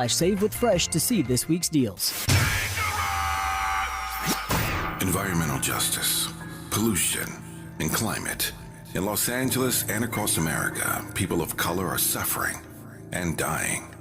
Save with Fresh to see this week's deals. Environmental justice, pollution, and climate. In Los Angeles and across America, people of color are suffering and dying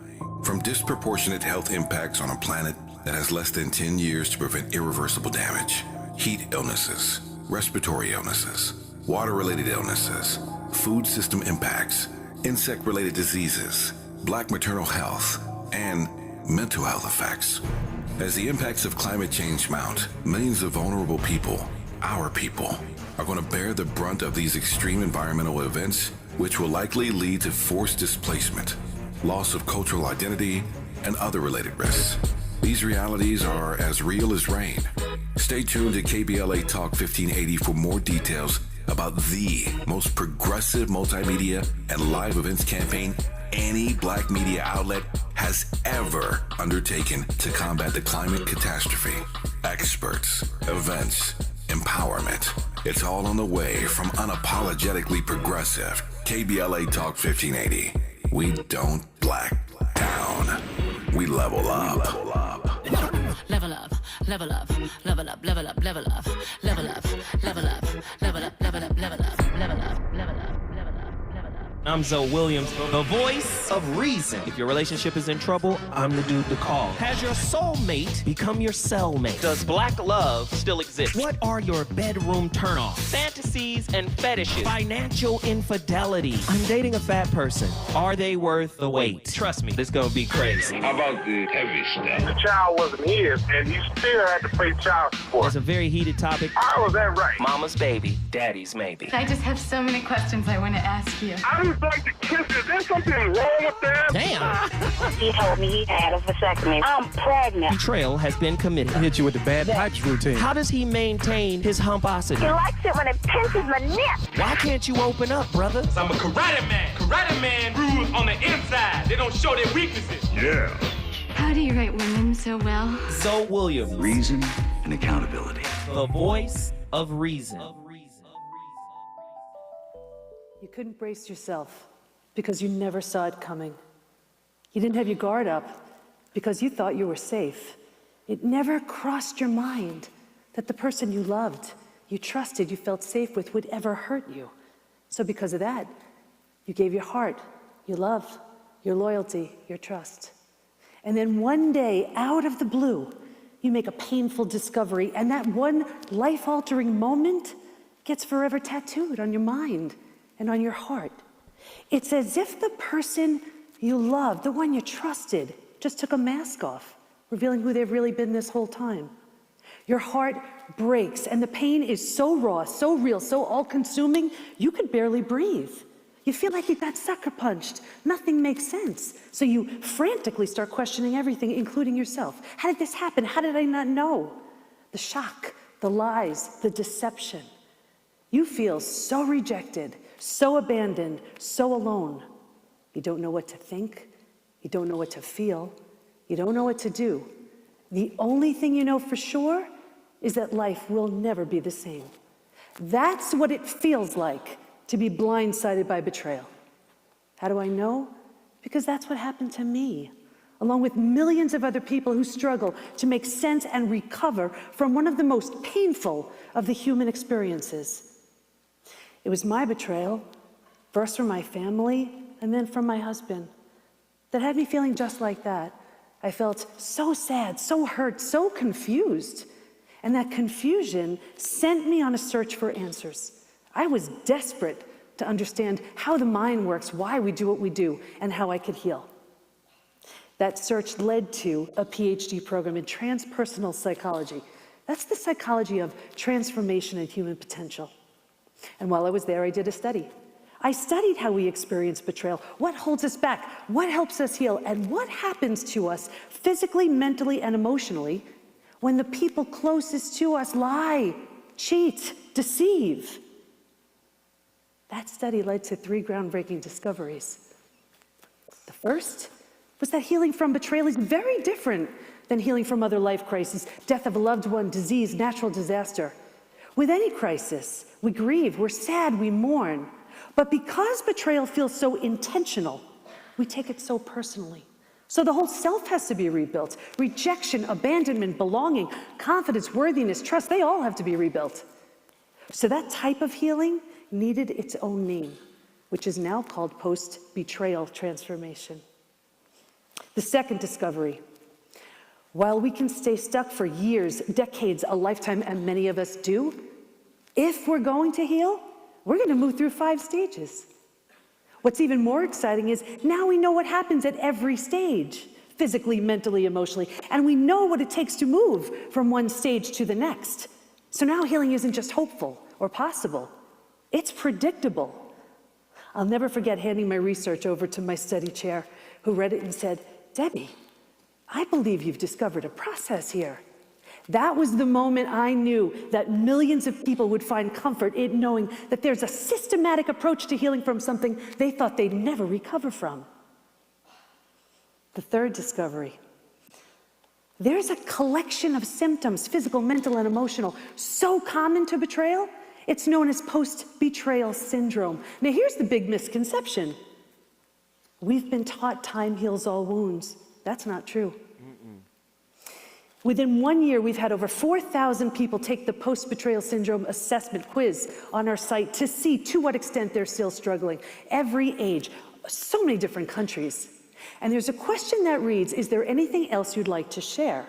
from disproportionate health impacts on a planet that has less than 10 years to prevent irreversible damage. Heat illnesses, respiratory illnesses, water-related illnesses, food system impacts, insect-related diseases, black maternal health, and mental health effects. As the impacts of climate change mount, millions of vulnerable people, our people, are going to bear the brunt of these extreme environmental events, which will likely lead to forced displacement, loss of cultural identity, and other related risks. These realities are as real as rain. Stay tuned to KBLA Talk 1580 for more details about the most progressive multimedia and live events campaign any black media outlet has ever undertaken to combat the climate catastrophe. Experts, events, empowerment. It's all on the way from unapologetically progressive KBLA Talk 1580. We don't black down. We level up. Level up, level up, level up, level up, level up, level up, level up, level up, level up, level up, level up, level up. I'm Zoe Williams, the voice of reason. If your relationship is in trouble, I'm the dude to call. Has your soulmate become your cellmate? Does black love still exist? What are your bedroom turnoffs? Fantasies and fetishes. Financial infidelity. I'm dating a fat person. Are they worth the wait? Trust me, this gonna be crazy. How about the heavy stuff? The child wasn't his, and he still had to pay child support. It's a very heated topic. How was that right? Mama's baby, daddy's maybe. I just have so many questions I want to ask you. I just like to kiss it. Is there something wrong with that? Damn. He told me he had a vasectomy. I'm pregnant. Betrayal has been committed. Hit you with the bad pipes routine. How does he maintain his humposity? He likes it when it pinches my neck. Why can't you open up, brother? I'm a karate man. Karate man rules on the inside. They don't show their weaknesses. Yeah. How do you write women so well? Zoe Williams, Reason and accountability. the voice of reason. You couldn't brace yourself because you never saw it coming. You didn't have your guard up because you thought you were safe. It never crossed your mind that the person you loved, you trusted, you felt safe with would ever hurt you. So because of that, you gave your heart, your love, your loyalty, your trust. And then one day, out of the blue, you make a painful discovery, and that one life-altering moment gets forever tattooed on your mind and on your heart. It's as if the person you loved, the one you trusted, just took a mask off, revealing who they've really been this whole time. Your heart breaks, and the pain is so raw, so real, so all-consuming, you could barely breathe. You feel like you got sucker punched. Nothing makes sense. So you frantically start questioning everything, including yourself. How did this happen? How did I not know? The shock, the lies, the deception. You feel so rejected, so abandoned, so alone. You don't know what to think. You don't know what to feel. You don't know what to do. The only thing you know for sure is that life will never be the same. That's what it feels like to be blindsided by betrayal. How do I know? Because that's what happened to me, along with millions of other people who struggle to make sense and recover from one of the most painful of the human experiences. It was my betrayal, first from my family and then from my husband, that had me feeling just like that. I felt so sad, so hurt, so confused. And that confusion sent me on a search for answers. I was desperate to understand how the mind works, why we do what we do, and how I could heal. That search led to a PhD program in transpersonal psychology. That's the psychology of transformation and human potential. And while I was there, I did a study. I studied how we experience betrayal, what holds us back, what helps us heal, and what happens to us physically, mentally, and emotionally when the people closest to us lie, cheat, deceive. That study led to 3 groundbreaking discoveries. The first was that healing from betrayal is very different than healing from other life crises, death of a loved one, disease, natural disaster. With any crisis, we grieve, we're sad, we mourn. But because betrayal feels so intentional, we take it so personally. So the whole self has to be rebuilt. Rejection, abandonment, belonging, confidence, worthiness, trust, they all have to be rebuilt. So that type of healing needed its own name, which is now called post-betrayal transformation. The second discovery: while we can stay stuck for years, decades, a lifetime, and many of us do, if we're going to heal, we're going to move through 5 stages. What's even more exciting is now we know what happens at every stage, physically, mentally, emotionally, and we know what it takes to move from one stage to the next. So now healing isn't just hopeful or possible, it's predictable. I'll never forget handing my research over to my study chair, who read it and said, "Debbie, I believe you've discovered a process here." That was the moment I knew that millions of people would find comfort in knowing that there's a systematic approach to healing from something they thought they'd never recover from. The third discovery: there's a collection of symptoms, physical, mental, and emotional, so common to betrayal, it's known as post-betrayal syndrome. Now here's the big misconception. We've been taught time heals all wounds. That's not true. Within 1 year, we've had over 4,000 people take the post-betrayal syndrome assessment quiz on our site to see to what extent they're still struggling. Every age, so many different countries. And there's a question that reads, is there anything else you'd like to share?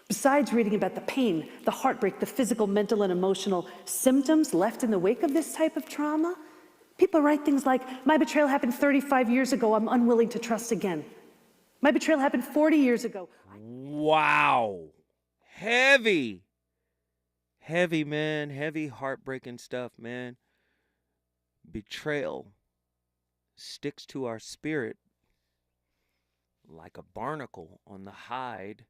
Besides reading about the pain, the heartbreak, the physical, mental, and emotional symptoms left in the wake of this type of trauma, people write things like, my betrayal happened 35 years ago, I'm unwilling to trust again. My betrayal happened 40 years ago. Wow. Heavy, man. Heavy, heartbreaking stuff, man. Betrayal sticks to our spirit like a barnacle on the hide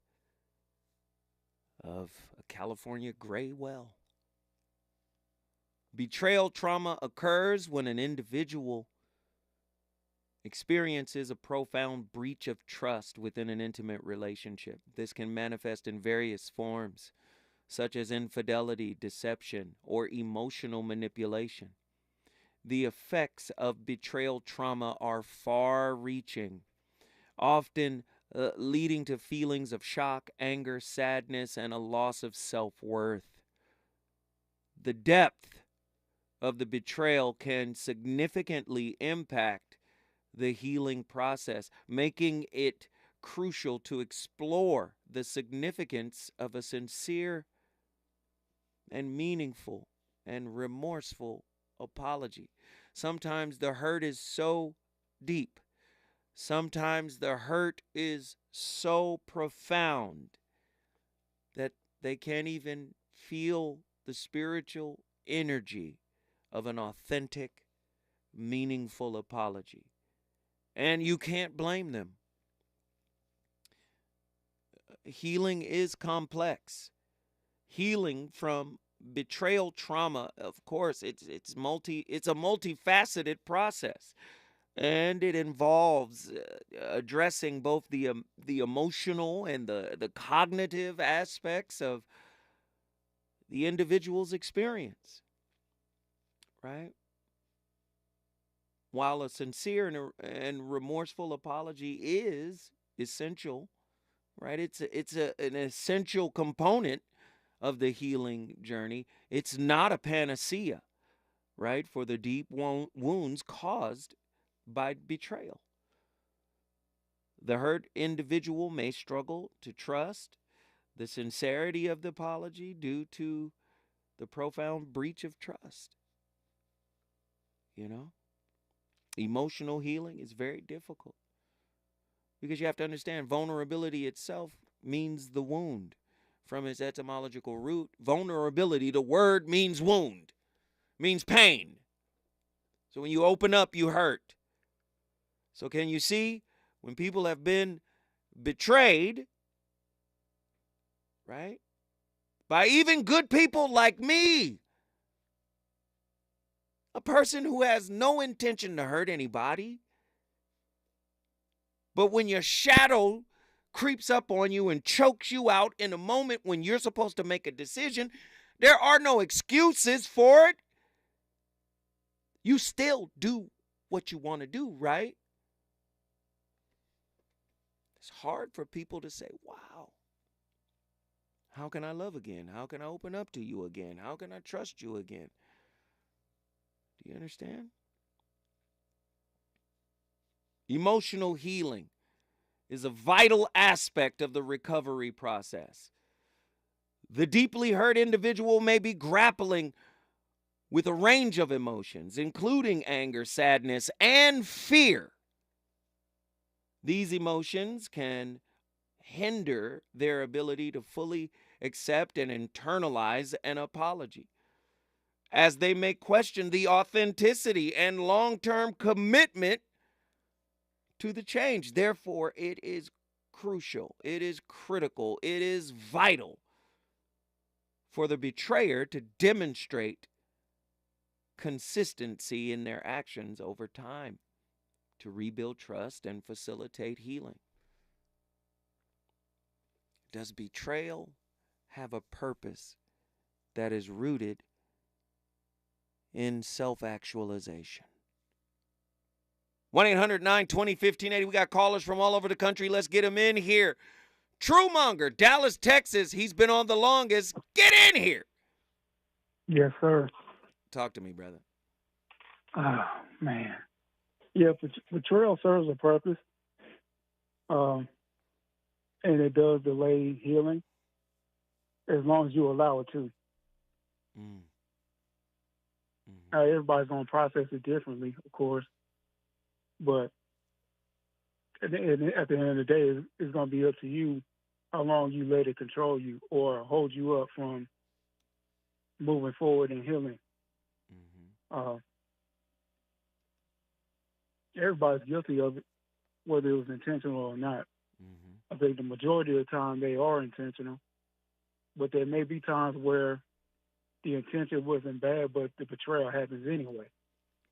of a California gray whale. Betrayal trauma occurs when an individual experiences a profound breach of trust within an intimate relationship. This can manifest in various forms, such as infidelity, deception, or emotional manipulation. The effects of betrayal trauma are far-reaching, often leading to feelings of shock, anger, sadness, and a loss of self-worth. The depth of the betrayal can significantly impact the healing process, making it crucial to explore the significance of a sincere and meaningful and remorseful apology. Sometimes the hurt is so deep, sometimes the hurt is so profound that they can't even feel the spiritual energy of an authentic, meaningful apology. And you can't blame them. Healing is complex. Healing from betrayal trauma, of course, it's a multifaceted process, and it involves addressing both the emotional and the cognitive aspects of the individual's experience, right? While a sincere and remorseful apology is essential, right? It's an essential component of the healing journey. It's not a panacea, right, for the deep wounds caused by betrayal. The hurt individual may struggle to trust the sincerity of the apology due to the profound breach of trust. You know? Emotional healing is very difficult because you have to understand vulnerability itself means the wound. From its etymological root, vulnerability, the word means wound, means pain. So when you open up, you hurt. So can you see when people have been betrayed, right, by even good people like me, a person who has no intention to hurt anybody, but when your shadow creeps up on you and chokes you out in a moment when you're supposed to make a decision, there are no excuses for it. You still do what you want to do, right? It's hard for people to say, wow, how can I love again? How can I open up to you again? How can I trust you again? Do you understand? Emotional healing is a vital aspect of the recovery process. The deeply hurt individual may be grappling with a range of emotions, including anger, sadness, and fear. These emotions can hinder their ability to fully accept and internalize an apology, as they may question the authenticity and long-term commitment to the change. Therefore, it is crucial, it is critical, it is vital for the betrayer to demonstrate consistency in their actions over time to rebuild trust and facilitate healing. Does betrayal have a purpose that is rooted in self-actualization? 1-800-920-1580. We got callers from all over the country. Let's get them in here. Truemonger, Dallas, Texas. He's been on the longest. Get in here. Yes, sir. Talk to me, brother. Oh, man. Yeah, betrayal serves a purpose. And it does delay healing as long as you allow it to. Everybody's going to process it differently, of course. But at the end of the day, it's going to be up to you how long you let it control you or hold you up from moving forward and healing. Everybody's guilty of it, whether it was intentional or not. I think the majority of the time they are intentional, but there may be times where the intention wasn't bad, but the betrayal happens anyway.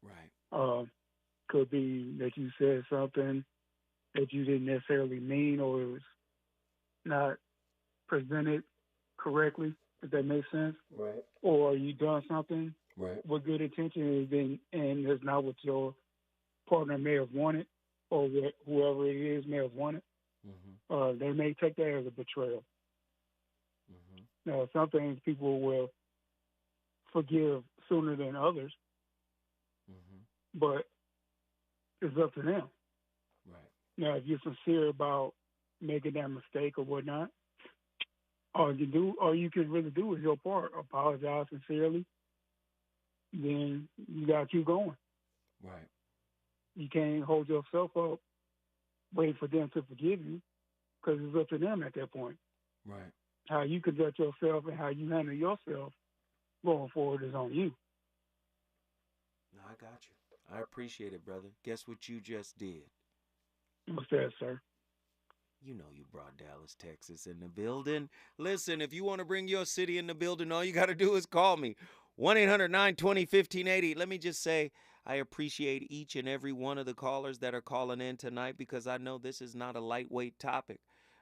Right. Could be that you said something that you didn't necessarily mean, or it was not presented correctly, if that makes sense. Right. Or you done something right. with good intention and it's not what your partner may have wanted, or whoever it is may have wanted. They may take that as a betrayal. Now, some things people will forgive sooner than others, but it's up to them. Right. Now, if you're sincere about making that mistake or whatnot, all you can really do is your part. Apologize sincerely. Then you got to keep going. Right. You can't hold yourself up, wait for them to forgive you, because it's up to them at that point. Right. How you conduct yourself and how you handle yourself going forward is on you. No, I got you. I appreciate it, brother. Guess what you just did? What's that, sir? You know you brought Dallas, Texas in the building. Listen, if you want to bring your city in the building, all you got to do is call me. 1-800-920-1580. Let me just say I appreciate each and every one of the callers that are calling in tonight, because I know this is not a lightweight topic.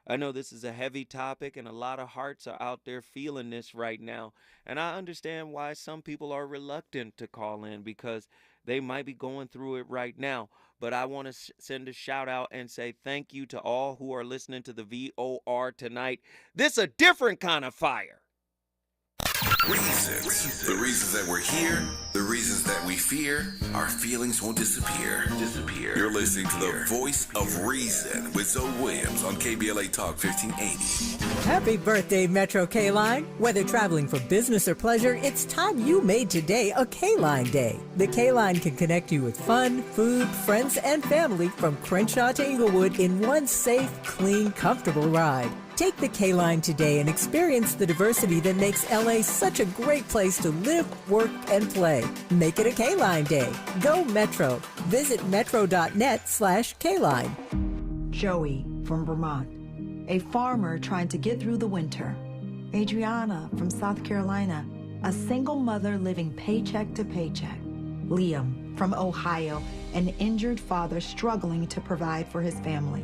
I know this is a heavy topic, and a lot of hearts are out there feeling this right now. And I understand why some people are reluctant to call in, because they might be going through it right now. But I want to send a shout out and say thank you to all who are listening to the VOR tonight. This is a different kind of fire. Reasons. The reasons that we're here, the reasons that we fear, our feelings won't disappear. You're listening to the voice of reason with Zoe Williams on KBLA Talk 1580. Happy birthday, Metro K-Line. Whether traveling for business or pleasure, it's time you made today a K-Line day. The K-Line can connect you with fun, food, friends, and family from Crenshaw to Inglewood in one safe, clean, comfortable ride. Take the K-Line today and experience the diversity that makes LA such a great place to live, work, and play. Make it a K-Line day. Go Metro. Visit metro.net/K-Line. Joey from Vermont, a farmer trying to get through the winter. Adriana from South Carolina, a single mother living paycheck to paycheck. Liam from Ohio, an injured father struggling to provide for his family.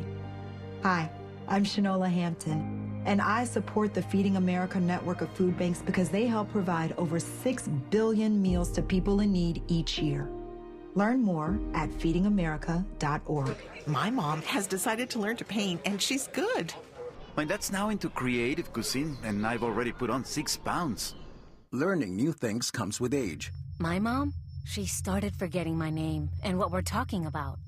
Hi, I'm Shanola Hampton, and I support the Feeding America network of food banks because they help provide over 6 billion meals to people in need each year. Learn more at feedingamerica.org. My mom has decided to learn to paint, and she's good. My dad's now into creative cuisine, and I've already put on 6 pounds. Learning new things comes with age. My mom, she started forgetting my name and what we're talking about.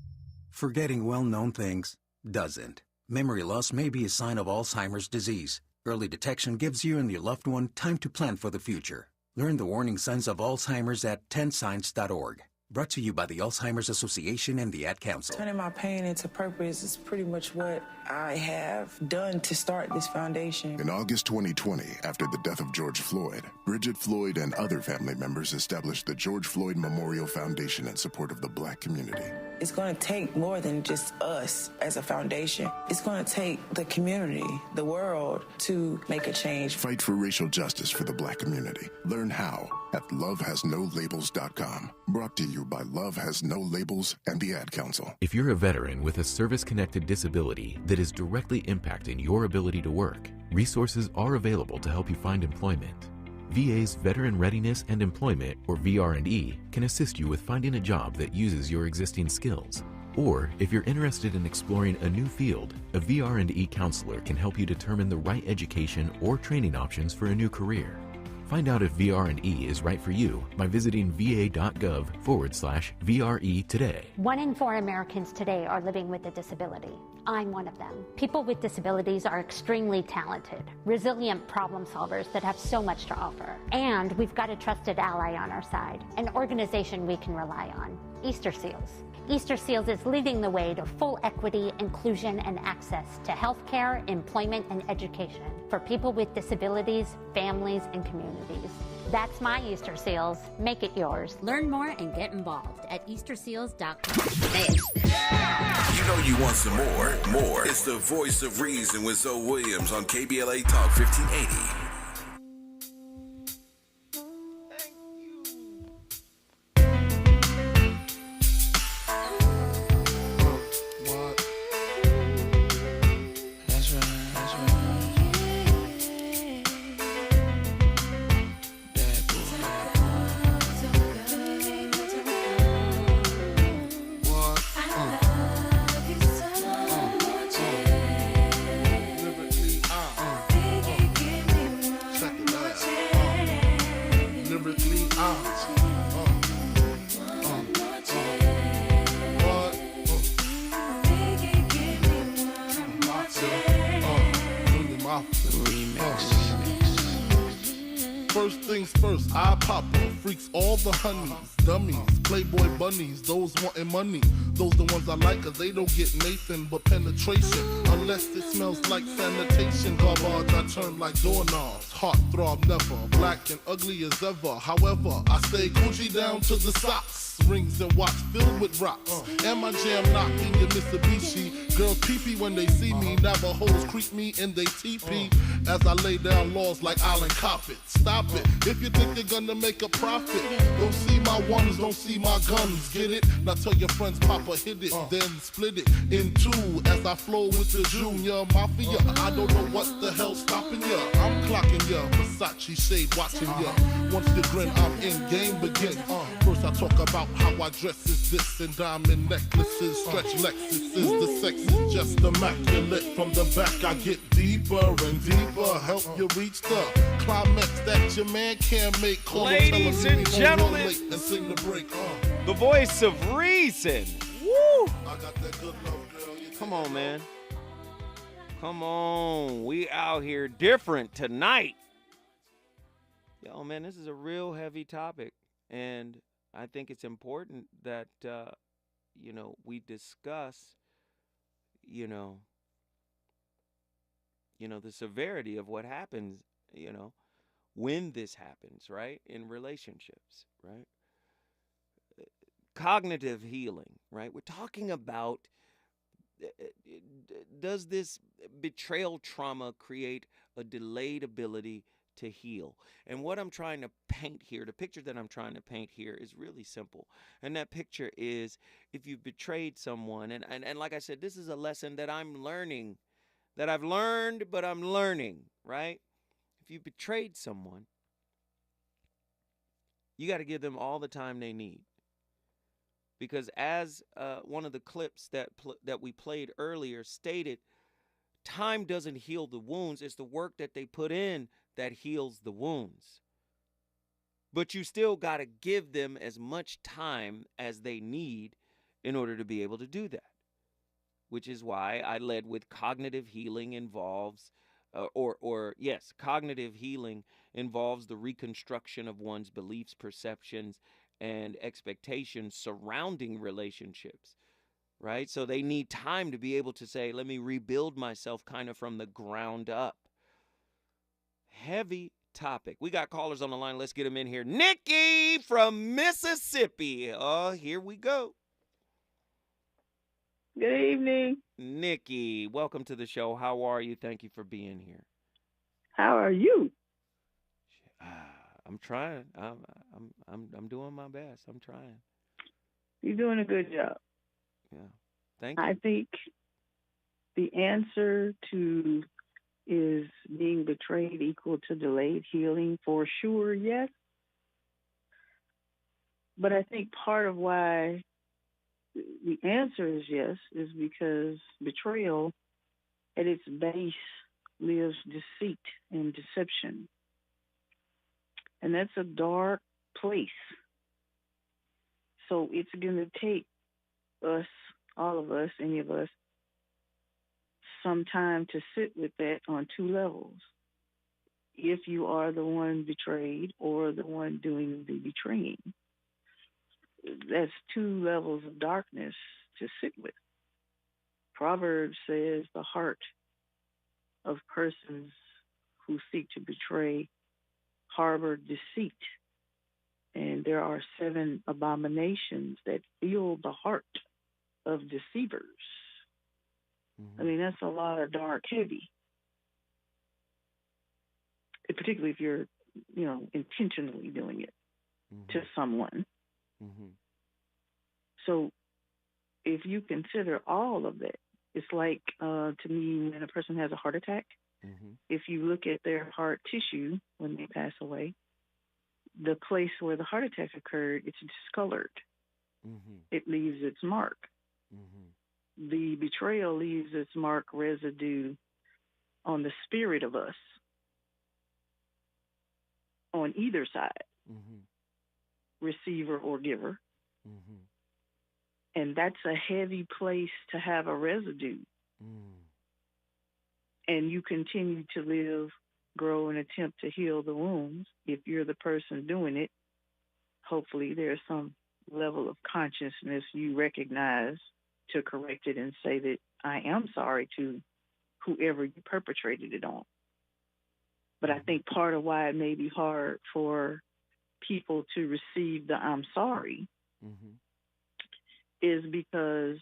Forgetting well-known things doesn't. Memory loss may be a sign of Alzheimer's disease. Early detection gives you and your loved one time to plan for the future. Learn the warning signs of Alzheimer's at 10signs.org. Brought to you by the Alzheimer's Association and the Ad Council. Turning my pain into purpose is pretty much what I have done to start this foundation. In August 2020, after the death of George Floyd, Bridget Floyd and other family members established the George Floyd Memorial Foundation in support of the Black community. It's going to take more than just us as a foundation. It's going to take the community, the world, to make a change. Fight for racial justice for the Black community. Learn how at lovehasnolabels.com. Brought to you by Love Has No Labels and the Ad Council. If you're a veteran with a service-connected disability that is directly impacting your ability to work, resources are available to help you find employment. VA's Veteran Readiness and Employment, or VR&E, can assist you with finding a job that uses your existing skills. Or, if you're interested in exploring a new field, a VR&E counselor can help you determine the right education or training options for a new career. Find out if VR&E is right for you by visiting va.gov/VRE today. 1 in 4 Americans today are living with a disability. I'm one of them. People with disabilities are extremely talented, resilient problem solvers that have so much to offer. And we've got a trusted ally on our side, an organization we can rely on, Easter Seals. Easter Seals is leading the way to full equity, inclusion, and access to healthcare, employment, and education for people with disabilities, families, and communities. That's my Easter Seals. Make it yours. Learn more and get involved at easterseals.com. You know you want some more. It's the voice of reason with Zoe Williams on KBLA Talk 1580. First things first, I pop up, freaks all the honeys, dummies, playboy bunnies, those wanting money. Those the ones I like, cause they don't get Nathan but penetration. Unless it smells like sanitation. Garbage, I turn like doorknobs. Heart throb never, black and ugly as ever. However, I stay Gucci down to the socks. Rings and watch filled with rocks. And my jam knocking your Mitsubishi. Girls pee-pee when they see me. Navajos creep me in they teepee. As I lay down laws like Island Coppet. Stop it, if you think you're gonna make a profit. Don't see my ones, don't see my guns, get it? Now tell your friends Papa hit it, then split it in two. As I flow with the Junior Mafia. I don't know what the hell's stopping ya. I'm clocking ya, Versace shade watching ya. Once you grin, I'm in, game begins. First I talk about how I dress is this, and diamond necklaces, stretch Lexuses. The sex is just immaculate. From the back I get deeper and deeper. Help you reach the climax that your man can't make. Call Ladies and gentlemen, and sing the break. the voice of reason. Woo! I got that good love, girl. Come on, man. Come on. We out here different tonight. Yo, man, this is a real heavy topic. And I think it's important that, we discuss, the severity of what happens, when this happens, right? In relationships, right? Cognitive healing, right? We're talking about, does this betrayal trauma create a delayed ability to heal? And what I'm trying to paint here, the picture that I'm trying to paint here is really simple. And that picture is, if you've betrayed someone, and like I said, this is a lesson that I'm learning, that I've learned, but I'm learning, right? If you betrayed someone, you got to give them all the time they need. Because as one of the clips that we played earlier stated, time doesn't heal the wounds. It's the work that they put in that heals the wounds. But you still got to give them as much time as they need in order to be able to do that, which is why I led with cognitive healing involves, cognitive healing involves the reconstruction of one's beliefs, perceptions, and expectations surrounding relationships, right? So they need time to be able to say, let me rebuild myself kind of from the ground up. Heavy topic. We got callers on the line. Let's get them in here. Nikki from Mississippi. Oh, here we go. Good evening. Nikki, welcome to the show. How are you? Thank you for being here. How are you? I'm trying. I'm doing my best. I'm trying. You're doing a good job. Yeah. Thank you. I think the answer to is being betrayed equal to delayed healing? For sure, yes. But I think part of why the answer is yes is because betrayal at its base lives deceit and deception. And that's a dark place. So it's going to take us, all of us, any of us, some time to sit with that on two levels. If you are the one betrayed or the one doing the betraying, that's two levels of darkness to sit with. Proverbs says the heart of persons who seek to betray harbor deceit. And there are 7 abominations that fill the heart of deceivers. I mean, that's a lot of dark heavy. Particularly if you're, intentionally doing it to someone. So if you consider all of that, it's like, to me, when a person has a heart attack, if you look at their heart tissue when they pass away, the place where the heart attack occurred, it's discolored. It leaves its mark. The betrayal leaves its mark residue on the spirit of us, on either side, receiver or giver. And that's a heavy place to have a residue. And you continue to live, grow, and attempt to heal the wounds. If you're the person doing it, hopefully there's some level of consciousness you recognize to correct it and say that I am sorry to whoever you perpetrated it on. But I think part of why it may be hard for people to receive the I'm sorry is because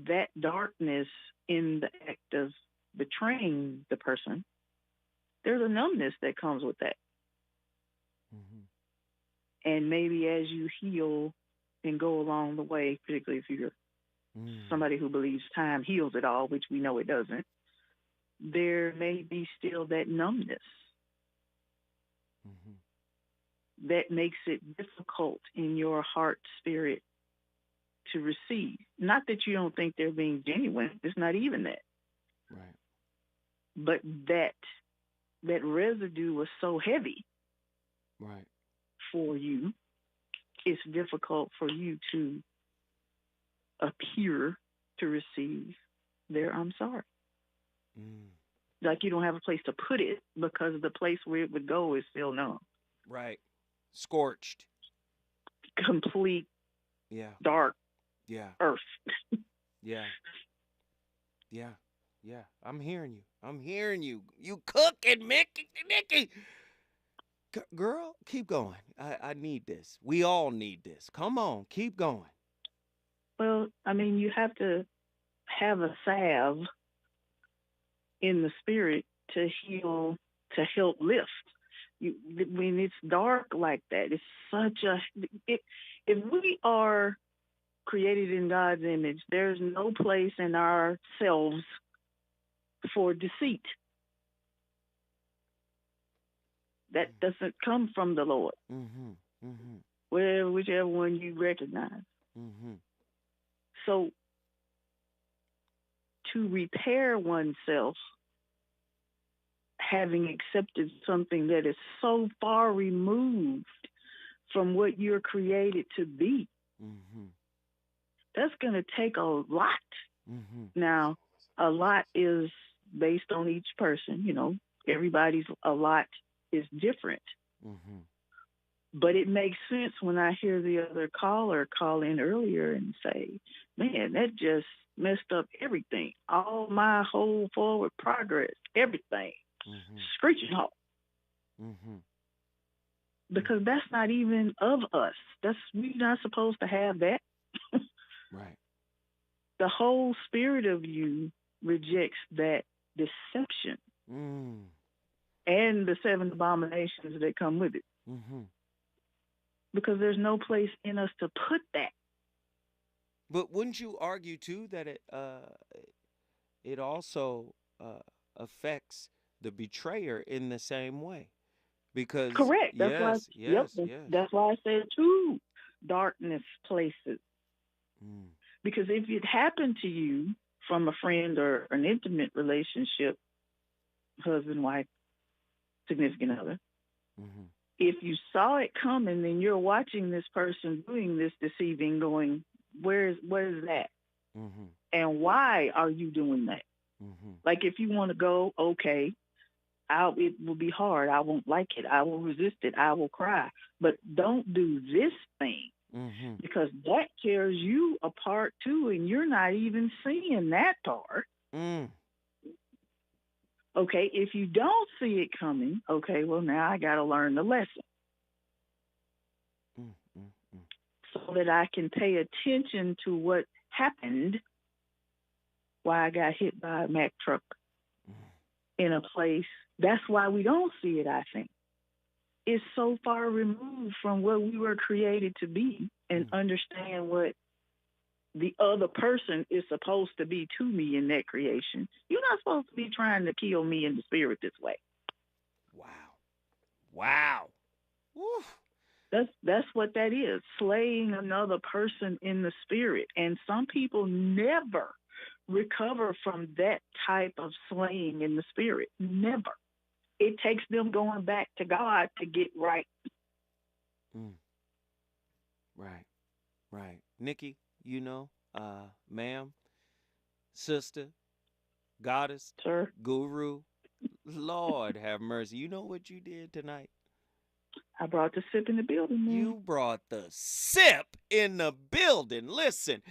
that darkness in the act of betraying the person, there's a numbness that comes with that. And maybe as you heal and go along the way, particularly if you're somebody who believes time heals it all, which we know it doesn't, there may be still that numbness that makes it difficult in your heart spirit to receive. Not that you don't think they're being genuine. It's not even that. Right. But that residue was so heavy for you, it's difficult for you to appear to receive their I'm sorry. Like you don't have a place to put it because the place where it would go is still numb. Right. Scorched. Complete dark earth. Yeah. I'm hearing you. You cooking, Nikki. Girl, keep going. I need this. We all need this. Come on, keep going. Well, I mean, you have to have a salve in the spirit to heal, to help lift. When it's dark like that, it's such a... If we are created in God's image, there's no place in ourselves for deceit. That doesn't come from the Lord. Whichever one you recognize. Mm-hmm. So to repair oneself, having accepted something that is so far removed from what you're created to be, that's going to take a lot. Now, a lot is based on each person. You know, everybody's a lot is different. But it makes sense when I hear the other caller call in earlier and say, man, that just messed up everything. All my whole forward progress, everything. Screeching halt. Because that's not even of us. We're not supposed to have that. Right. The whole spirit of you rejects that deception and the 7 abominations that come with it. Because there's no place in us to put that. But wouldn't you argue too that it also affects the betrayer in the same way? Because correct. That's yes. That's why I said 2 darkness places. Because if it happened to you from a friend or an intimate relationship, husband, wife, significant other, if you saw it coming, then you're watching this person doing this deceiving, going, what is that? And why are you doing that? Like if you want to go, okay, it will be hard. I won't like it. I will resist it. I will cry. But don't do this thing because that tears you apart too, and you're not even seeing that part. Okay, if you don't see it coming, okay, well, now I got to learn the lesson so that I can pay attention to what happened, why I got hit by a Mack truck in a place. That's why we don't see it, I think. It's so far removed from what we were created to be and understand what the other person is supposed to be to me in that creation. You're not supposed to be trying to kill me in the spirit this way. Wow. Woo. That's what that is, slaying another person in the spirit. And some people never recover from that type of slaying in the spirit. Never. It takes them going back to God to get right. Right. Nikki, ma'am, sister, goddess, sir, guru, Lord have mercy. You know what you did tonight? I brought the sip in the building, man. You brought the sip in the building. Listen,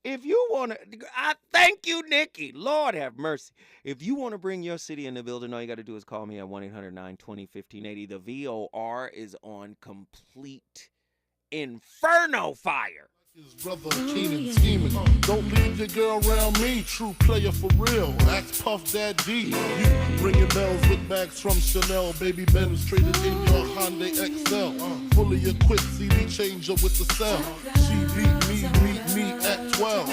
if you want to, I thank you, Nikki. Lord have mercy. If you want to bring your city in the building, all you got to do is call me at 1-800-920-1580. The VOR is on complete inferno fire. His brother Keenan scheming. Don't leave your girl around me, true player for real. Ask Puff Daddy. You ringing bells with bags from Chanel. Baby Benz traded in your Hyundai XL. Fully equipped CD changer with the cell. She beat me at 12.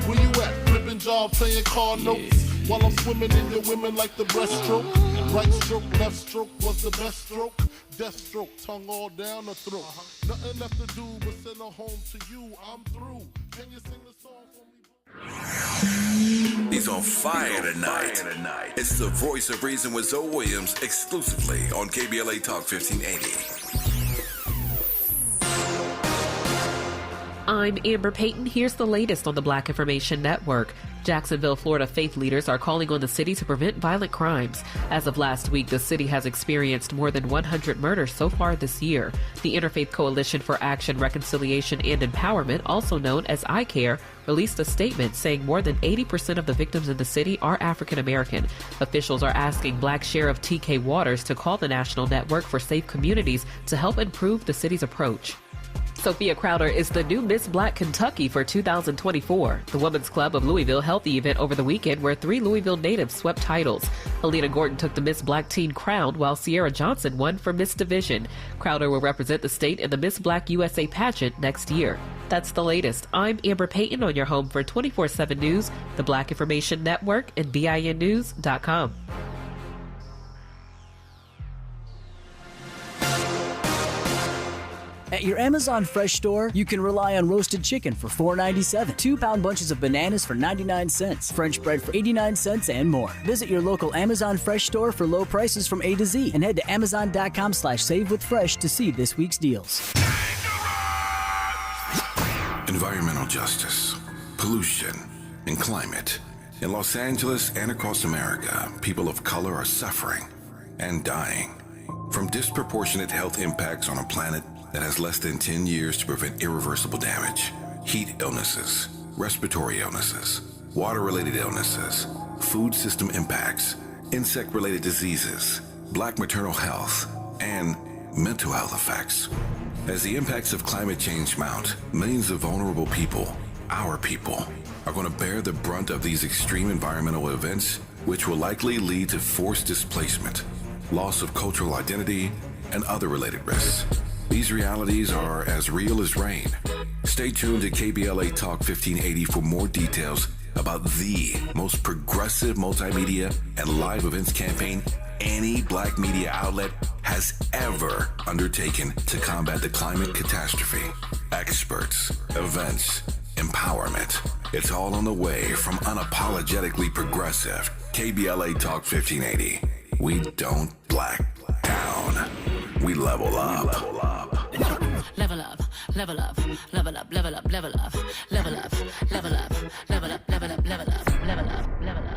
Where you at? Flipping job, playing car notes. While I'm swimming in your women like the breaststroke. Right stroke, left stroke was the best stroke. Death stroke, tongue all down the throat. Nothing left to do but send her home to you. I'm through. Can you sing the song for me? He's on fire tonight. It's the voice of reason with Zoe Williams exclusively on KBLA Talk 1580. I'm Amber Payton. Here's the latest on the Black Information Network. Jacksonville, Florida faith leaders are calling on the city to prevent violent crimes. As of last week, the city has experienced more than 100 murders so far this year. The Interfaith Coalition for Action, Reconciliation, and Empowerment, also known as ICARE, released a statement saying more than 80% of the victims in the city are African American. Officials are asking Black Sheriff T.K. Waters to call the National Network for Safe Communities to help improve the city's approach. Sophia Crowder is the new Miss Black Kentucky for 2024. The Women's Club of Louisville held the event over the weekend where 3 Louisville natives swept titles. Alina Gordon took the Miss Black Teen crown while Sierra Johnson won for Miss Division. Crowder will represent the state in the Miss Black USA pageant next year. That's the latest. I'm Amber Payton on your home for 24/7 News, the Black Information Network, and BINnews.com. At your Amazon Fresh store, you can rely on roasted chicken for $4.97, 2-pound bunches of bananas for 99 cents, French bread for 89 cents, and more. Visit your local Amazon Fresh store for low prices from A to Z and head to amazon.com/savewithfresh to see this week's deals. Environmental justice, pollution, and climate. In Los Angeles and across America, people of color are suffering and dying from disproportionate health impacts on a planet that has less than 10 years to prevent irreversible damage. Heat illnesses, respiratory illnesses, water-related illnesses, food system impacts, insect-related diseases, Black maternal health, and mental health effects. As the impacts of climate change mount, millions of vulnerable people, our people, are going to bear the brunt of these extreme environmental events, which will likely lead to forced displacement, loss of cultural identity, and other related risks. These realities are as real as rain. Stay tuned to KBLA Talk 1580 for more details about the most progressive multimedia and live events campaign any Black media outlet has ever undertaken to combat the climate catastrophe. Experts, events, empowerment. It's all on the way from unapologetically progressive KBLA Talk 1580. We don't black down. We level up. Level up, level up, level up, level up, level up, level up, level up, level up, level up, level up, level up, level up.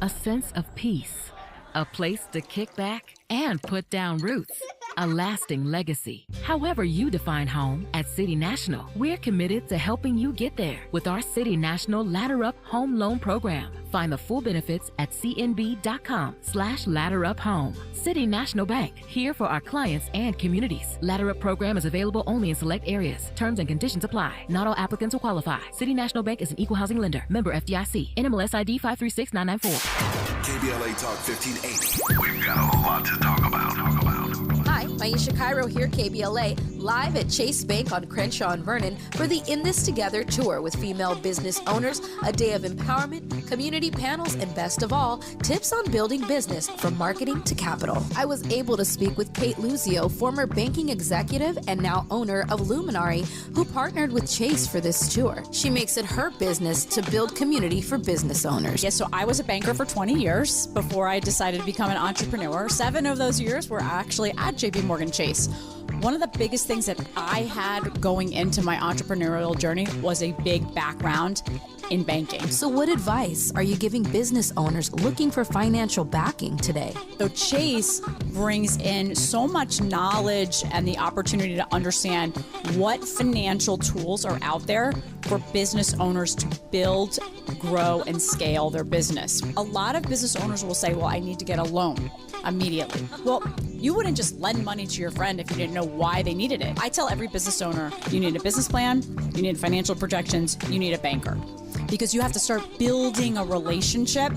A sense of peace, a place to kick back and put down roots, a lasting legacy. However you define home, at City National, we're committed to helping you get there with our City National Ladder Up Home Loan Program. Find the full benefits at cnb.com/ladderuphome. City National Bank, here for our clients and communities. Ladder Up program is available only in select areas. Terms and conditions apply. Not all applicants will qualify. City National Bank is an equal housing lender. Member FDIC. NMLS ID 536994. KBLA Talk 1580. We've got a lot to talk about. Hi, Maisha Cairo here, KBLA, live at Chase Bank on Crenshaw and Vernon for the In This Together tour with female business owners, a day of empowerment, community panels, and best of all, tips on building business from marketing to capital. I was able to speak with Kate Luzio, former banking executive and now owner of Luminary, who partnered with Chase for this tour. She makes it her business to build community for business owners. Yes, so I was a banker for 20 years before I decided to become an entrepreneur. 7 of those years were actually at JP Morgan Chase. One of the biggest things that I had going into my entrepreneurial journey was a big background in banking. So what advice are you giving business owners looking for financial backing today? So Chase brings in so much knowledge and the opportunity to understand what financial tools are out there for business owners to build, grow, and scale their business. A lot of business owners will say, well, I need to get a loan immediately. Well, you wouldn't just lend money to your friend if you didn't know why they needed it. I tell every business owner, you need a business plan, you need financial projections, you need a banker. Because you have to start building a relationship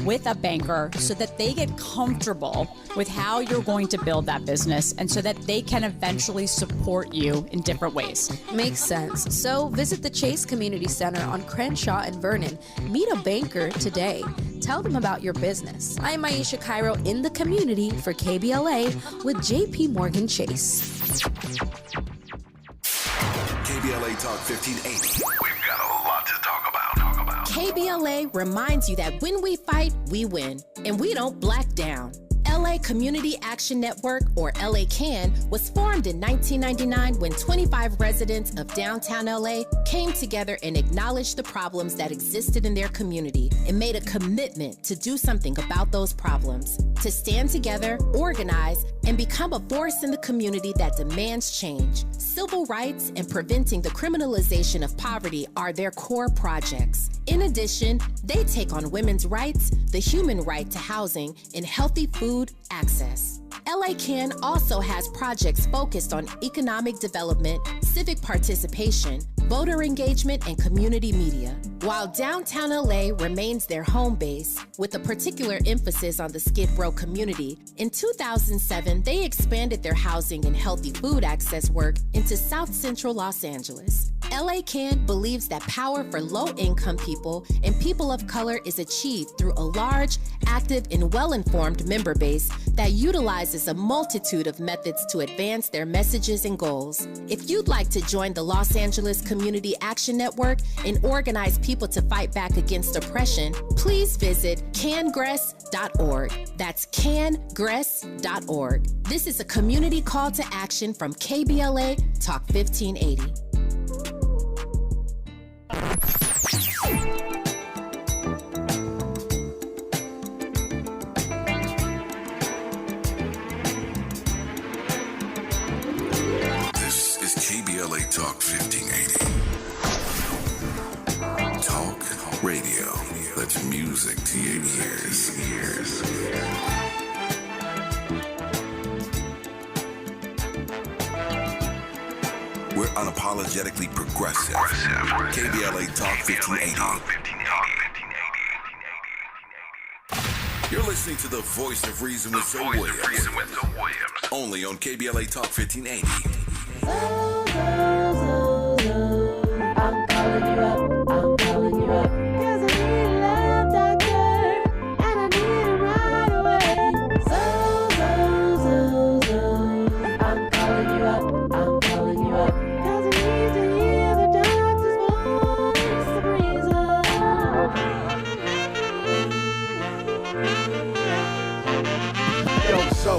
with a banker so that they get comfortable with how you're going to build that business and so that they can eventually support you in different ways. Makes sense. So visit the Chase Community Center on Crenshaw and Vernon. Meet a banker today. Tell them about your business. I'm Maisha Cairo in the community for KBLA with JP Morgan Chase. KBLA Talk 1580. We've got a lot to talk about. KBLA reminds you that when we fight, we win, and we don't black down. LA Community Action Network, or LA CAN, was formed in 1999 when 25 residents of downtown LA came together and acknowledged the problems that existed in their community and made a commitment to do something about those problems, to stand together, organize, and become a force in the community that demands change. Civil rights and preventing the criminalization of poverty are their core projects. In addition, they take on women's rights, the human right to housing, and healthy food access. LA CAN also has projects focused on economic development, civic participation, voter engagement, and community media. While downtown LA remains their home base, with a particular emphasis on the Skid Row community, in 2007, they expanded their housing and healthy food access work into South Central Los Angeles. LA Can believes that power for low-income people and people of color is achieved through a large, active, and well-informed member base that utilizes a multitude of methods to advance their messages and goals. If you'd like to join the Los Angeles Community Action Network and organize people to fight back against oppression, please visit cangress.org. That's cangress.org. This is a community call to action from KBLA Talk 1580. This is KBLA Talk 1580. Talk radio. That's music to your ears. We're unapologetically progressive. KBLA Talk 1580. You're listening to the voice of reason with Zoe Williams. Only on KBLA Talk 1580. I'm calling you up. 'Cause I need a love doctor, and I need it right away. I'm calling you up. 'Cause I need to hear the doctor's voice of reason. Yo, so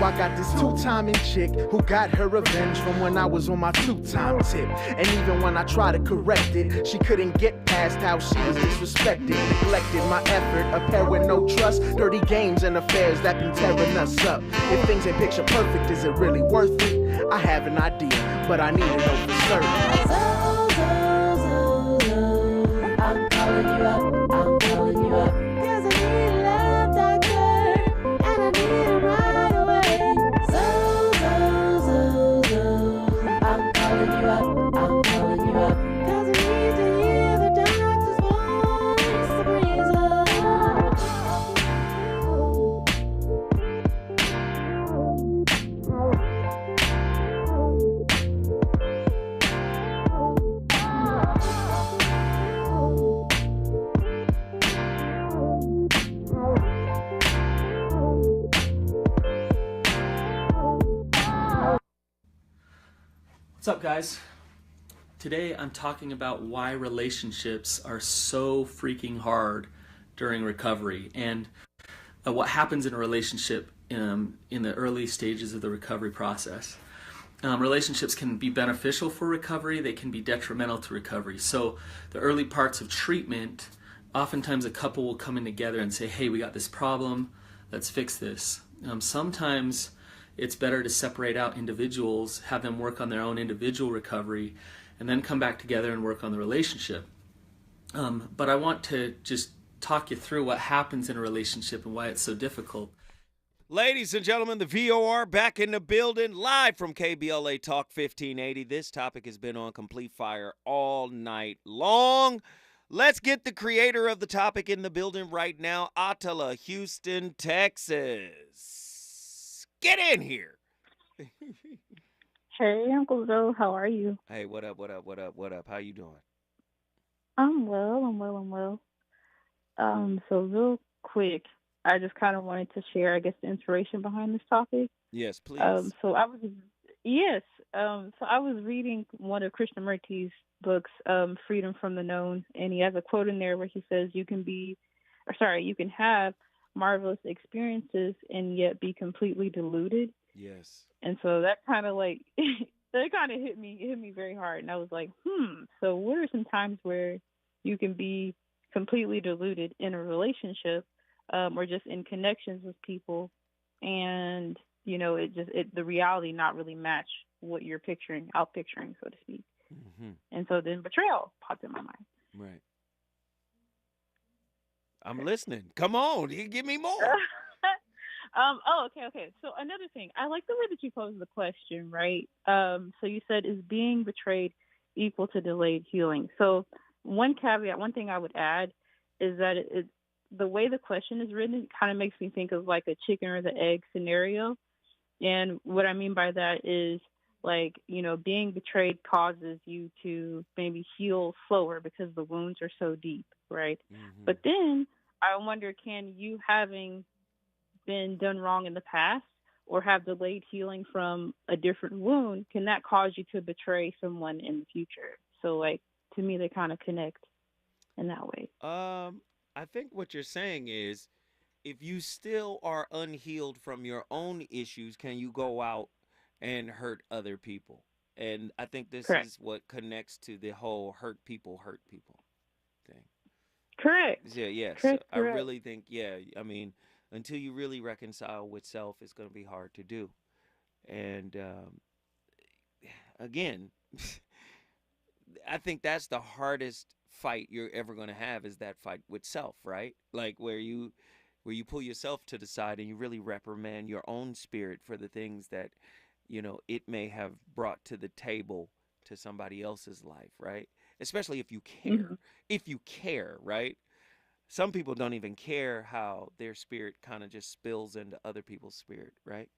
I got this two-timing chick who got her revenge from when I was on my two-time tip. And even when I tried to correct it, she couldn't get past how she was disrespected, neglected my effort, a pair with no trust, dirty games and affairs that been tearing us up. If things ain't picture perfect, is it really worth it? I have an idea, but I need to know for certain. I'm calling you up. 'Cause I need a love doctor, and I need it right away. I'm calling you up. 'Cause I need to hear the doctor's voice of reason. What's up, guys? Today I'm talking about why relationships are so freaking hard during recovery and what happens in a relationship in the early stages of the recovery process. Relationships can be beneficial for recovery, they can be detrimental to recovery. So the early parts of treatment, oftentimes a couple will come in together and say, hey, we got this problem, let's fix this. Sometimes it's better to separate out individuals, have them work on their own individual recovery, and then come back together and work on the relationship. But I want to just talk you through what happens in a relationship and why it's so difficult. Ladies and gentlemen, the VOR back in the building, live from KBLA Talk 1580. This topic has been on complete fire all night long. Let's get the creator of the topic in the building right now, Attila, Houston, Texas. Get in here. Hey, Uncle Joe, how are you? Hey, what up? How you doing? I'm well. So real quick, I just kind of wanted to share, I guess, the inspiration behind this topic. Yes, please. So I was reading one of Krishnamurti's books, Freedom from the Known, and he has a quote in there where he says, you can have marvelous experiences and yet be completely deluded. Yes. And so that kind of like that kind of hit me very hard, and I was like, so what are some times where you can be completely deluded in a relationship, or just in connections with people, and the reality not really match what you're picturing, so to speak. Mm-hmm. And so then betrayal popped in my mind. Right. I'm listening. Come on, you give me more. Okay. So another thing, I like the way that you posed the question, right? So you said, is being betrayed equal to delayed healing? So one caveat, one thing I would add is that the way the question is written, it kind of makes me think of like a chicken or the egg scenario. And what I mean by that is like, being betrayed causes you to maybe heal slower because the wounds are so deep, right? But then I wonder, can you having been done wrong in the past or have delayed healing from a different wound, can that cause you to betray someone in the future? So, like, to me, they kind of connect in that way. I think what you're saying is, if you still are unhealed from your own issues, can you go out and hurt other people? And I think this Correct. is what connects to the whole hurt people thing. Correct. Yeah, yeah. So Correct. I really think, yeah, I mean, until you really reconcile with self, it's going to be hard to do. And again, I think that's the hardest fight you're ever going to have, is that fight with self, right? Like where you pull yourself to the side and you really reprimand your own spirit for the things that, it may have brought to the table to somebody else's life, right? Especially if you care. If you care, right? Some people don't even care how their spirit kind of just spills into other people's spirit, right?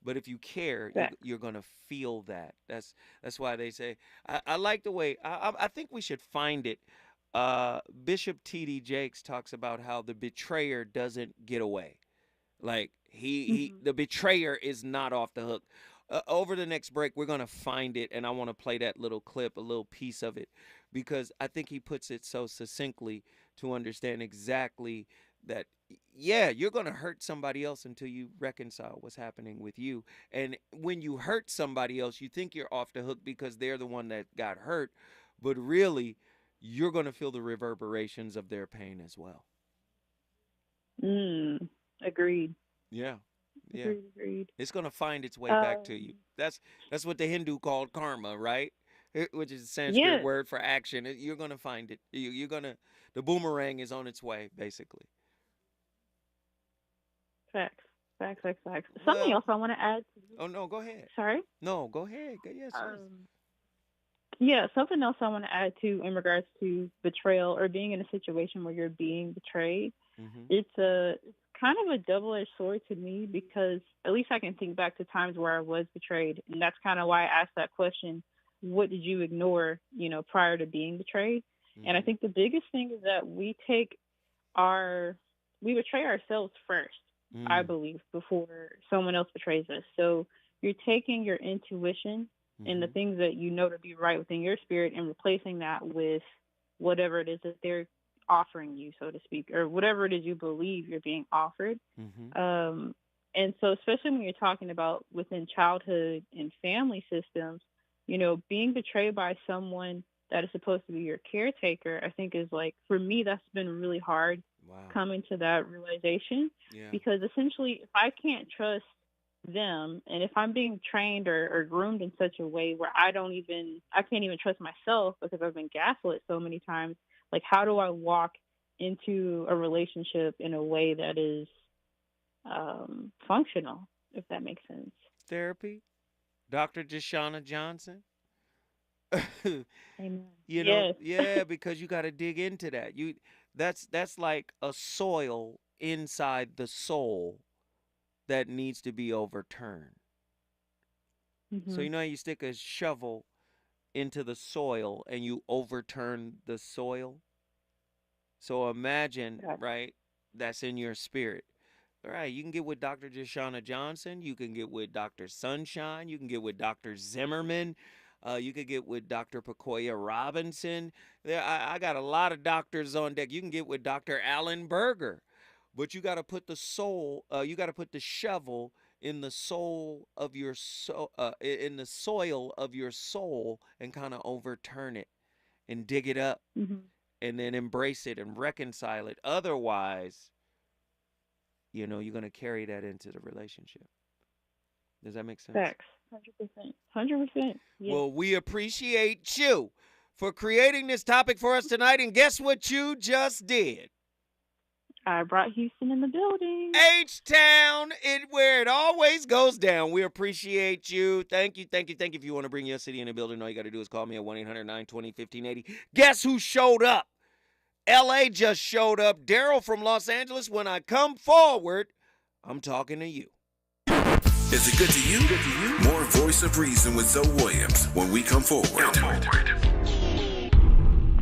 But if you care, you're gonna feel that. That's why they say. I like the way. I think we should find it. Bishop T.D. Jakes talks about how the betrayer doesn't get away. Like the betrayer is not off the hook. Over the next break, we're gonna find it, and I want to play that little clip, a little piece of it, because I think he puts it so succinctly to understand exactly that. Yeah, you're gonna hurt somebody else until you reconcile what's happening with you. And when you hurt somebody else, you think you're off the hook because they're the one that got hurt, but really, you're gonna feel the reverberations of their pain as well. Agreed. Yeah. Yeah. Agreed. It's gonna find its way back to you. That's what the Hindu called karma, right? Which is a Sanskrit word for action. You're gonna find it. The boomerang is on its way, basically. Facts. Something else I want to add. Oh no, go ahead. Sorry. No, go ahead. Yes. Yeah, something else I want to add to in regards to betrayal or being in a situation where you're being betrayed. It's kind of a double-edged sword to me, because at least I can think back to times where I was betrayed, and that's kind of why I asked that question: what did you ignore, prior to being betrayed? And I think the biggest thing is that we betray ourselves first, I believe, before someone else betrays us. So you're taking your intuition and the things that you know to be right within your spirit and replacing that with whatever it is that they're offering you, so to speak, or whatever it is you believe you're being offered. And so especially when you're talking about within childhood and family systems, being betrayed by someone that is supposed to be your caretaker, I think is, like, for me, that's been really hard coming to that realization. Because essentially, if I can't trust them, and if I'm being trained or groomed in such a way where I can't even trust myself because I've been gaslit so many times, like, how do I walk into a relationship in a way that is functional, if that makes sense? Therapy, Dr. Deshauna Johnson. Amen. Yeah, because you got to dig into that. That's like a soil inside the soul that needs to be overturned. So how you stick a shovel into the soil and you overturn the soil? So imagine, right, that's in your spirit. All right, you can get with Dr. Deshauna Johnson. You can get with Dr. Sunshine. You can get with Dr. Zimmerman. You could get with Dr. Pacoya Robinson. I got a lot of doctors on deck. You can get with Dr. Alan Berger. But you got to put the shovel in the soul of your soul, in the soil of your soul, and kind of overturn it and dig it up, and then embrace it and reconcile it. Otherwise, you're going to carry that into the relationship. Does that make sense? Facts. 100%. Yes. Well, we appreciate you for creating this topic for us tonight. And guess what you just did? I brought Houston in the building. H-Town, where it always goes down. We appreciate you. Thank you. If you want to bring your city in the building, all you got to do is call me at 1-800-920-1580. Guess who showed up? L.A. just showed up. Daryl from Los Angeles. When I come forward, I'm talking to you. Is it good to you? More Voice of Reason with Zoe Williams when we come forward.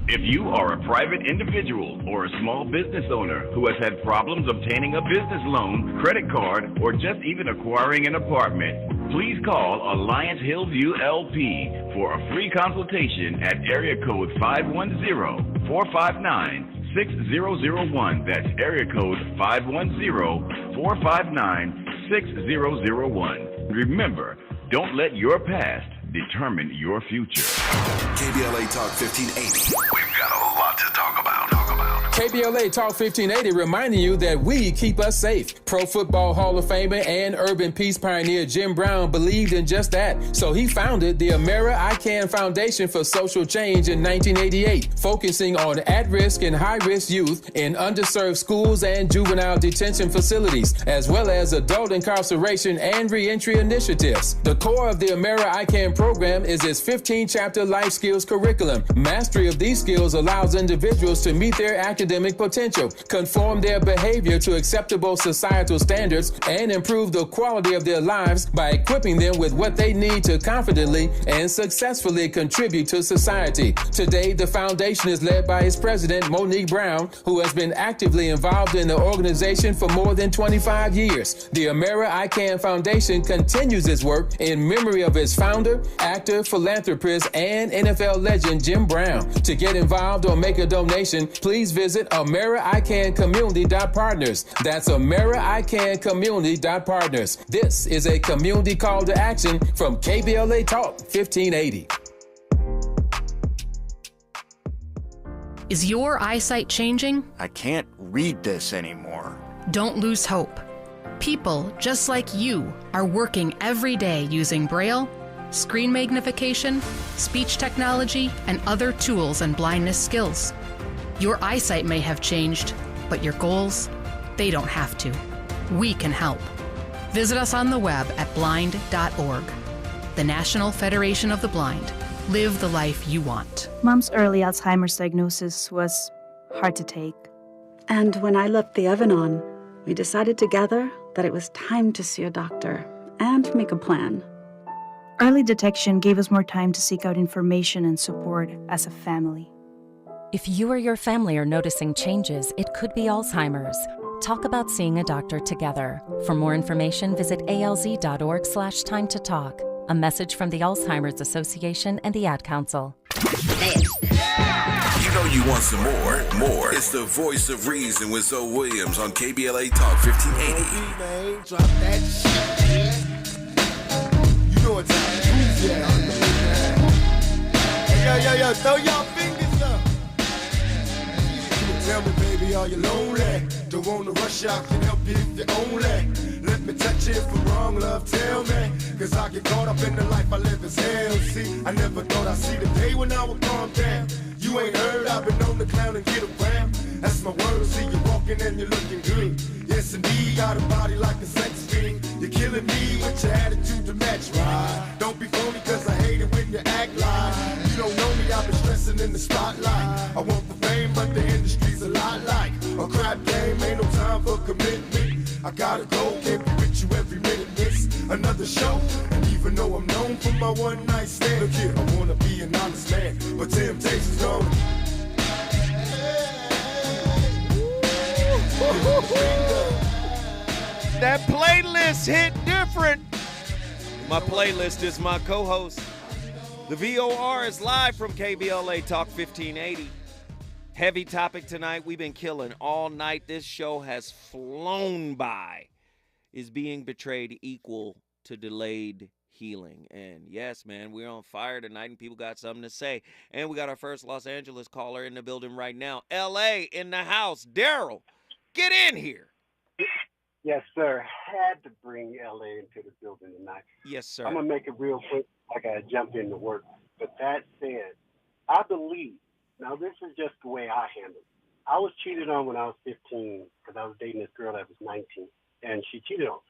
If you are a private individual or a small business owner who has had problems obtaining a business loan, credit card, or just even acquiring an apartment, please call Alliance Hillview LP for a free consultation at area code 510-459-6001. That's area code 510-459-6001. Remember, don't let your past determine your future. KBLA Talk 1580. We've got a lot to talk about. KBLA Talk 1580 reminding you that we keep us safe. Pro Football Hall of Famer and urban peace pioneer Jim Brown believed in just that. So he founded the Amera I Can Foundation for Social Change in 1988, focusing on at-risk and high-risk youth in underserved schools and juvenile detention facilities, as well as adult incarceration and reentry initiatives. The core of the Amera I Can program is its 15-chapter life skills curriculum. Mastery of these skills allows individuals to meet their academic potential, conform their behavior to acceptable societal standards, and improve the quality of their lives by equipping them with what they need to confidently and successfully contribute to society. Today, the foundation is led by its president, Monique Brown, who has been actively involved in the organization for more than 25 years. The Amera I Can Foundation continues its work in memory of its founder, actor, philanthropist, and NFL legend Jim Brown. To get involved or make a donation, please visit AmeriICanCommunity.partners. That's AmeriICanCommunity.partners. This is a community call to action from KBLA Talk 1580. Is your eyesight changing? I can't read this anymore. Don't lose hope. People just like you are working every day using Braille, screen magnification, speech technology, and other tools and blindness skills. Your eyesight may have changed, but your goals, they don't have to. We can help. Visit us on the web at blind.org. The National Federation of the Blind. Live the life you want. Mom's early Alzheimer's diagnosis was hard to take. And when I left the Evan-On, we decided together that it was time to see a doctor and make a plan. Early detection gave us more time to seek out information and support as a family. If you or your family are noticing changes, it could be Alzheimer's. Talk about seeing a doctor together. For more information, visit alz.org/time to talk. A message from the Alzheimer's Association and the Ad Council. You know you want some more. More. It's the Voice of Reason with Zoe Williams on KBLA Talk 1580. Man, drop that shit. You know what time it is, yeah. Yo, throw your fingers up. Tell me, baby, are you lonely? Don't wanna rush out, can help you if you're only. Let me touch you if I'm wrong, love, tell me. Cause I get caught up in the life I live as hell. See, I never thought I'd see the day when I would calm down. You ain't heard, I've been on the clown and get around. That's my word, see you walking and you're looking good. Yes, indeed, got a body like a sex fiend. You're killing me with your attitude to match, right? Don't be phony, cause I hate it when you act like you don't know me, I've been stressing in the spotlight. I want the fame, but the industry's a lot like a crap game, ain't no time for commitment. I gotta go, can't be with you every minute, miss another show. And even though I'm known for my one night stand, look here, I wanna be an honest man, but temptation's gone. That playlist hit different. My playlist is my co-host. The VOR is live from KBLA Talk 1580. Heavy topic tonight. We've been killing all night. This show has flown by. Is being betrayed equal to delayed healing? And yes, man, we're on fire tonight and people got something to say. And we got our first Los Angeles caller in the building right now. LA in the house. Daryl, get in here. Yes, sir. Had to bring LA into the building tonight. Yes, sir. I'm going to make it real quick. I got to jump into work. But that said, I believe, now this is just the way I handle it. I was cheated on when I was 15 because I was dating this girl that was 19, and she cheated on me.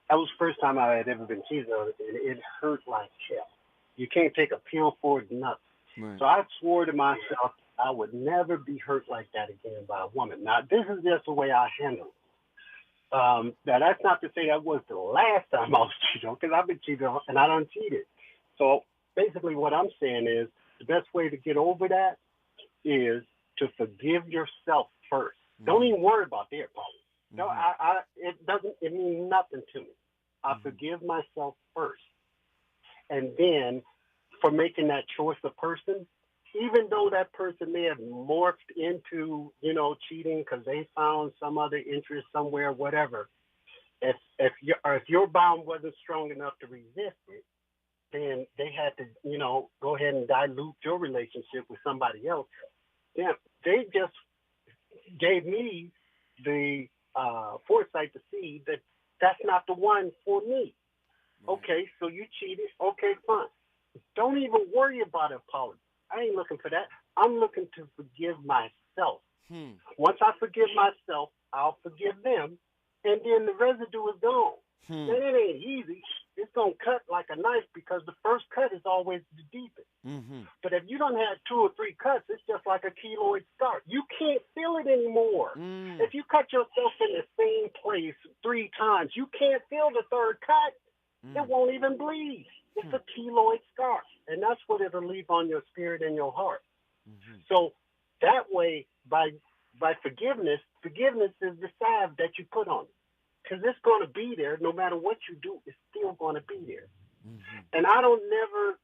That was the first time I had ever been cheated on, and it hurt like hell. You can't take a pill for it, nothing. Right. So I swore to myself I would never be hurt like that again by a woman. Now, this is just the way I handle it. Now, that's not to say that was the last time I was cheated on, because I've been cheated on and I done cheated. So basically what I'm saying is the best way to get over that is to forgive yourself first. Don't even worry about their part. No, it means nothing to me. I forgive myself first. And then for making that choice of person, even though that person may have morphed into, cheating because they found some other interest somewhere, whatever, if your bond wasn't strong enough to resist it, then they had to, go ahead and dilute your relationship with somebody else. Yeah, they just gave me the foresight to see that that's not the one for me. Okay, so you cheated. Okay, fine. Don't even worry about an apology. I ain't looking for that. I'm looking to forgive myself. Once I forgive myself, I'll forgive them, and then the residue is gone. And it ain't easy. It's going to cut like a knife because the first cut is always the deepest. But if you don't have 2 or 3 cuts, it's just like a keloid scar. You can't feel it anymore. If you cut yourself in the same place 3 times, you can't feel the third cut. It won't even bleed. It's a keloid scar. And that's what it'll leave on your spirit and your heart. So that way, by forgiveness is the salve that you put on it. Because it's going to be there. No matter what you do, it's still going to be there. And I don't never,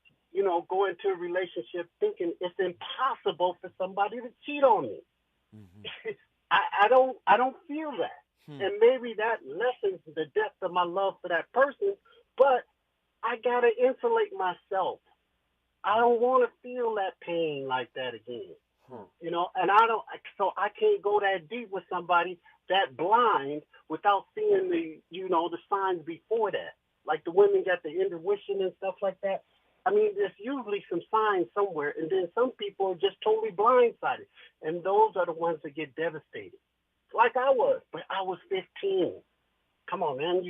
go into a relationship thinking it's impossible for somebody to cheat on me. I don't feel that. And maybe that lessens the depth of my love for that person, but I got to insulate myself. I don't want to feel that pain like that again. And I can't go that deep with somebody that blind without seeing the signs before that. Like the women got the intuition and stuff like that. I mean, there's usually some signs somewhere, and then some people are just totally blindsided, and those are the ones that get devastated. Like I was, but I was 15. Come on, man.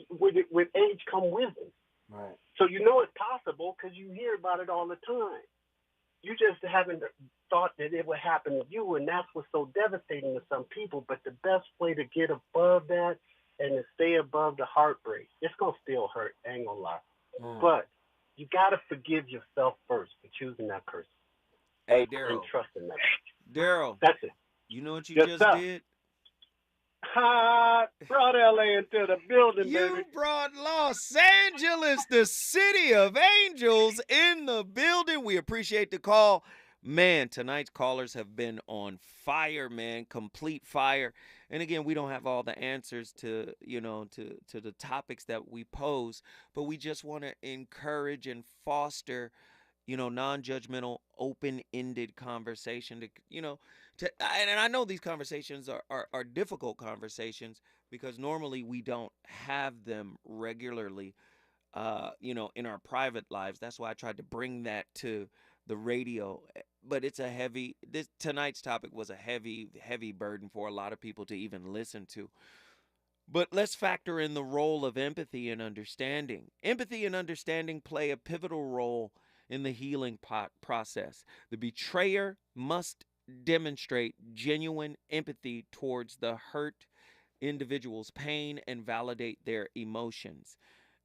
With age come wisdom. Right. So it's possible because you hear about it all the time. You just haven't thought that it would happen to you, and that's what's so devastating to some people. But the best way to get above that and to stay above the heartbreak, it's going to still hurt, I ain't going to lie. But you got to forgive yourself first for choosing that person. Hey, And Daryl. trusting that person. Daryl. That's it. You know what you Yes, just sir. did? Brought LA into the building, You baby. brought Los Angeles, the city of angels, in the building. We appreciate the call. Man, tonight's callers have been on fire, man, complete fire. And again, we don't have all the answers to the topics that we pose, but we just want to encourage and foster, non-judgmental, open-ended conversation and I know these conversations are difficult conversations because normally we don't have them regularly, in our private lives. That's why I tried to bring that to the radio. But tonight's topic was a heavy, heavy burden for a lot of people to even listen to. But let's factor in the role of empathy and understanding. Empathy and understanding play a pivotal role in the healing process. The betrayer must demonstrate genuine empathy towards the hurt individual's pain and validate their emotions.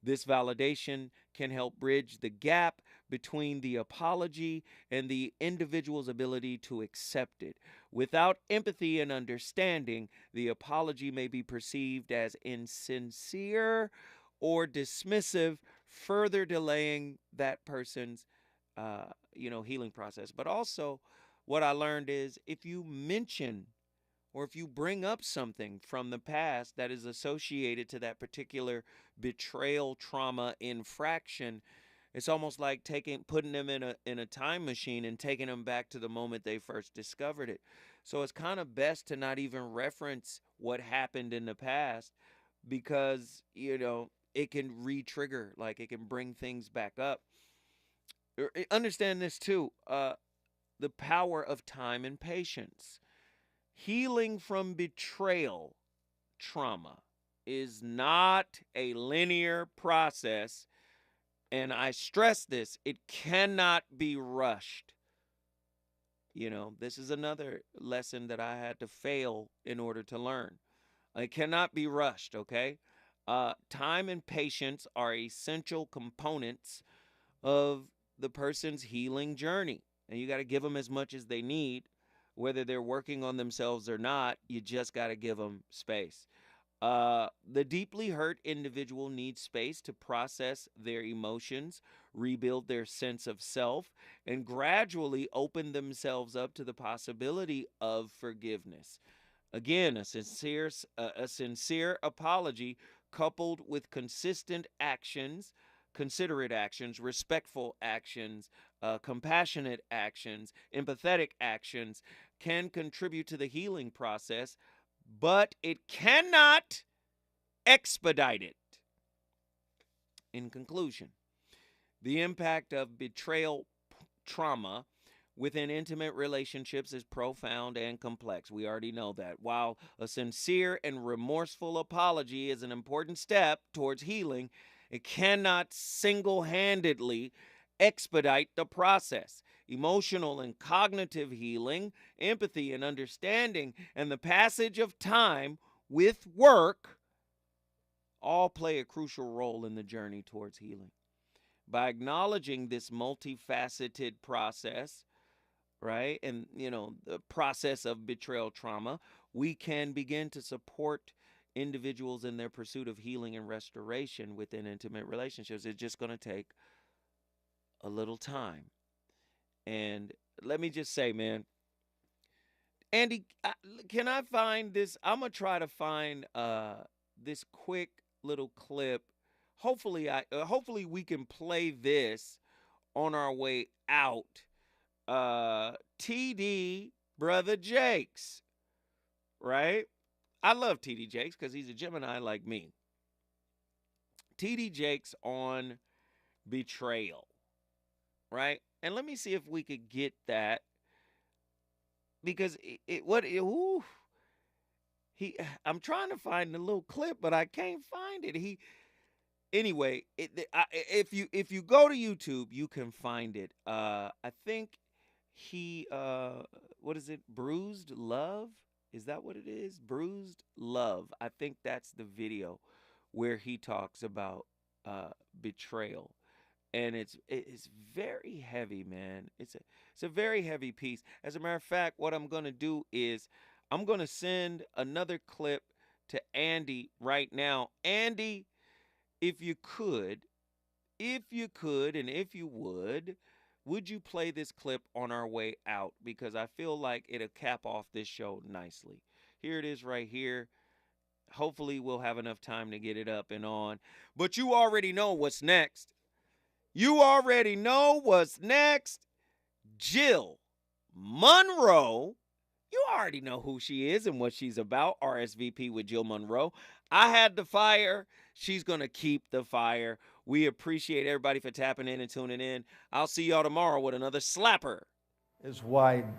This validation can help bridge the gap between the apology and the individual's ability to accept it. Without empathy and understanding, the apology may be perceived as insincere or dismissive, further delaying that person's healing process. But also, what I learned is if you mention or if you bring up something from the past that is associated to that particular betrayal, trauma, infraction, it's almost like putting them in a time machine and taking them back to the moment they first discovered it. So it's kind of best to not even reference what happened in the past because, it can re-trigger, like it can bring things back up. Understand this too, the power of time and patience. Healing from betrayal trauma is not a linear process, and I stress this, it cannot be rushed. This is another lesson that I had to fail in order to learn. It cannot be rushed, okay? Time and patience are essential components of the person's healing journey. And you got to give them as much as they need, whether they're working on themselves or not. You just got to give them space. The deeply hurt individual needs space to process their emotions, rebuild their sense of self, and gradually open themselves up to the possibility of forgiveness. Again, a sincere apology coupled with consistent actions, considerate actions, respectful actions, compassionate actions, empathetic actions can contribute to the healing process, but it cannot expedite it. In conclusion, the impact of betrayal trauma within intimate relationships is profound and complex. We already know that. While a sincere and remorseful apology is an important step towards healing, it cannot single-handedly expedite the process. Emotional and cognitive healing, empathy and understanding, and the passage of time with work all play a crucial role in the journey towards healing. By acknowledging this multifaceted process, right, and the process of betrayal trauma, we can begin to support individuals in their pursuit of healing and restoration within intimate relationships. It's just going to take a little time. And let me just say, man, Andy, can I find this? I'm going to try to find this quick little clip. Hopefully we can play this on our way out. TD Brother Jakes, right? I love TD Jakes because he's a Gemini like me. TD Jakes on betrayal, right? And let me see if we could get that, because I'm trying to find the little clip, but I can't find it. Anyway, if you go to YouTube, you can find it. I think what is it? Bruised Love? Is that what it is? Bruised Love. I think that's the video where he talks about betrayal. And it's very heavy, man. It's a very heavy piece. As a matter of fact, what I'm going to do is I'm going to send another clip to Andy right now. Andy, if you could, and if you would you play this clip on our way out? Because I feel like it'll cap off this show nicely. Here it is right here. Hopefully we'll have enough time to get it up and on. But you already know what's next. You already know what's next. Jill Monroe. You already know who she is and what she's about. RSVP with Jill Monroe. I had the fire. She's going to keep the fire. We appreciate everybody for tapping in and tuning in. I'll see y'all tomorrow with another slapper. Is widespread.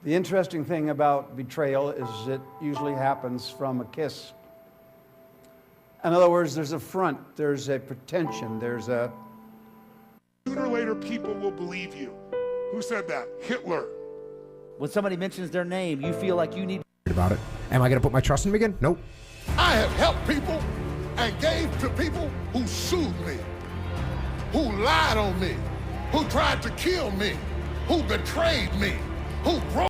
The interesting thing about betrayal is it usually happens from a kiss. In other words, there's a front, there's a pretension, there's a... Sooner or later, people will believe you. Who said that? Hitler. When somebody mentions their name, you feel like you need about it. Am I going to put my trust in them again? Nope. I have helped people and gave to people who sued me, who lied on me, who tried to kill me, who betrayed me, who broke